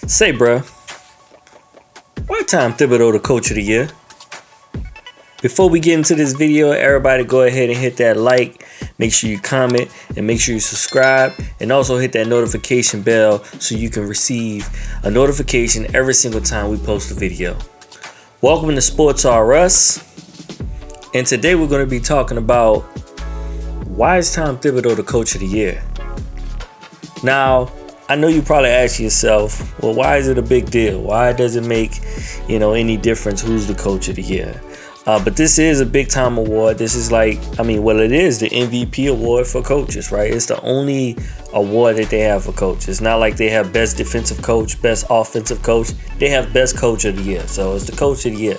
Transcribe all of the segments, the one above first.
Say, bruh, why Tom Thibodeau the coach of the year? Before we get into this video, everybody go ahead and hit that like, make sure you comment, and make sure you subscribe, and also hit that notification bell so you can receive a notification every single time we post a video. Welcome to Sports R Us, and today we're going to be talking about why is Tom Thibodeau the coach of the year? Now, I know you probably ask yourself, well, why is it a big deal? Why does it make, any difference who's the coach of the year? But this is a big time award. This is it is the MVP award for coaches, right? It's the only award that they have for coaches. It's not like they have best defensive coach, best offensive coach. They have best coach of the year. So it's the coach of the year.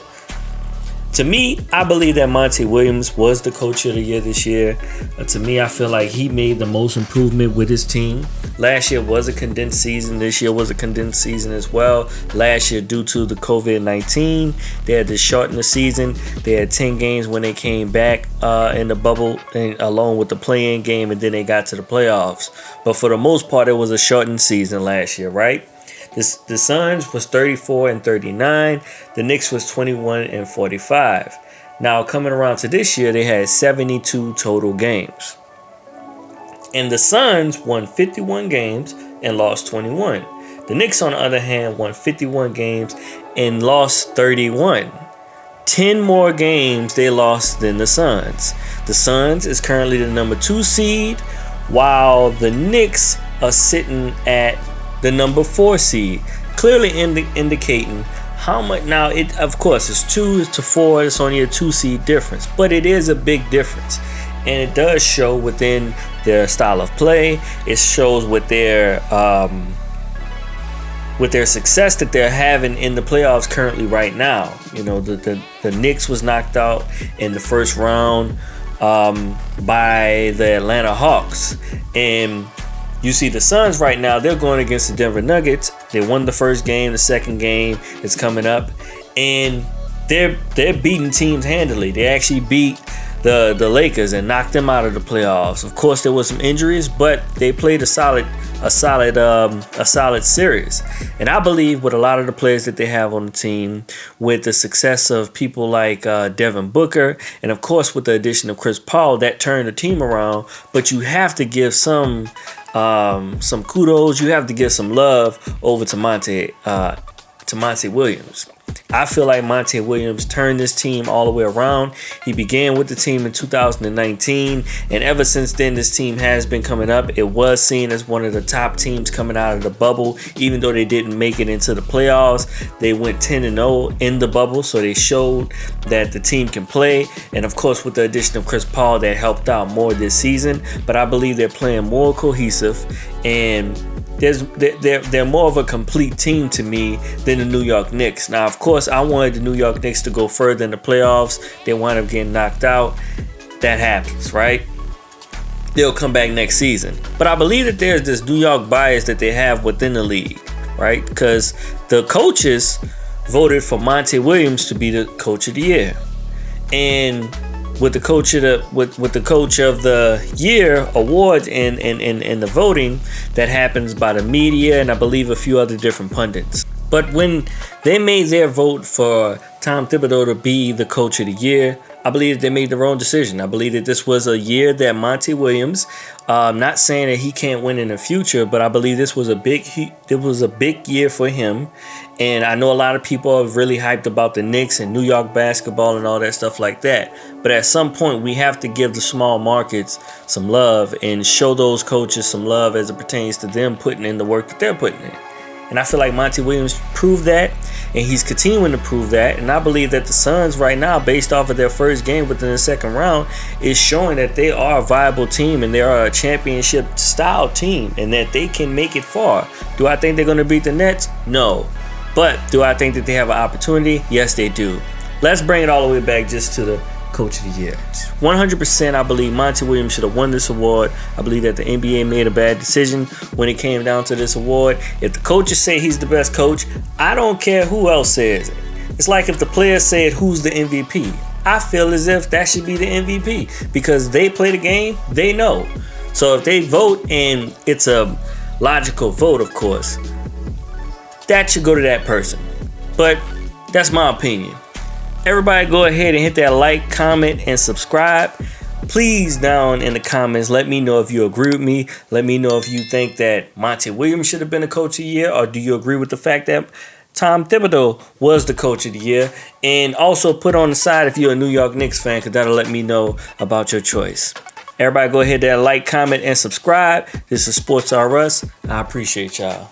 To me, I believe that Monty Williams was the coach of the year this year. To me, I feel like he made the most improvement with his team. Last year was a condensed season. This year was a condensed season as well. Last year, due to the COVID-19, they had to shorten the season. They had 10 games when they came back in the bubble, and along with the play-in game, and then they got to the playoffs. But for the most part, it was a shortened season last year, right? The Suns was 34-39. The Knicks was 21-45. Now coming around to this year, they had 72 total games. And the Suns won 51 games and lost 21. The Knicks, on the other hand, won 51 games and lost 31. 10 more games they lost than the Suns. The Suns is currently the number 2 seed, while the Knicks are sitting at the number 4 seed, clearly indicating how much. Now, of course, it's 2 to 4. It's only a 2 seed difference, but it is a big difference, and it does show within their style of play. It shows with their success that they're having in the playoffs currently right now. The Knicks was knocked out in the first round by the Atlanta Hawks, and you see the Suns right now, they're going against the Denver Nuggets. They won the first game. The second game is coming up. And they're beating teams handily. They actually beat the Lakers and knocked them out of the playoffs. Of course, there was some injuries, but they played a solid series. And I believe with a lot of the players that they have on the team, with the success of people like Devin Booker, and of course with the addition of Chris Paul, that turned the team around. But you have to give some kudos. You have to give some love over to Monty Williams. I feel like Monty Williams turned this team all the way around. He began with the team in 2019, and ever since then, this team has been coming up. It was seen as one of the top teams coming out of the bubble, even though they didn't make it into the playoffs. They went 10-0 in the bubble, so they showed that the team can play. And of course, with the addition of Chris Paul, that helped out more this season. But I believe they're playing more cohesive, and they're more of a complete team to me than the New York Knicks. Now, of course, I wanted the New York Knicks to go further in the playoffs. They wind up getting knocked out. That happens, right? They'll come back next season. But I believe that there's this New York bias that they have within the league, right? Because the coaches voted for Monty Williams to be the coach of the year. And with the coach of the year award and the voting, that happens by the media and I believe a few other different pundits. But when they made their vote for Tom Thibodeau to be the coach of the year, I believe that they made their own decision. I believe that this was a year that Monty Williams, not saying that he can't win in the future, but I believe this was a big year for him. And I know a lot of people are really hyped about the Knicks and New York basketball and all that stuff like that. But at some point, we have to give the small markets some love and show those coaches some love as it pertains to them putting in the work that they're putting in. And I feel like Monty Williams proved that, and he's continuing to prove that. And I believe that the Suns right now, based off of their first game within the second round, is showing that they are a viable team and they are a championship-style team and that they can make it far. Do I think they're going to beat the Nets? No. But do I think that they have an opportunity? Yes, they do. Let's bring it all the way back just to the coach of the year. 100% I believe Monty Williams should have won this award. I believe that the NBA made a bad decision when it came down to this award. If the coaches say he's the best coach, I don't care who else says it. It's like if the players said who's the MVP. I feel as if that should be the MVP because they play the game, they know. So if they vote and it's a logical vote, of course, that should go to that person. But that's my opinion. Everybody go ahead and hit that like, comment, and subscribe. Please, down in the comments, let me know if you agree with me. Let me know if you think that Monty Williams should have been the coach of the year, or do you agree with the fact that Tom Thibodeau was the coach of the year? And also put on the side if you're a New York Knicks fan, because that'll let me know about your choice. Everybody go ahead and like, comment, and subscribe. This is Sports R Us. I appreciate y'all.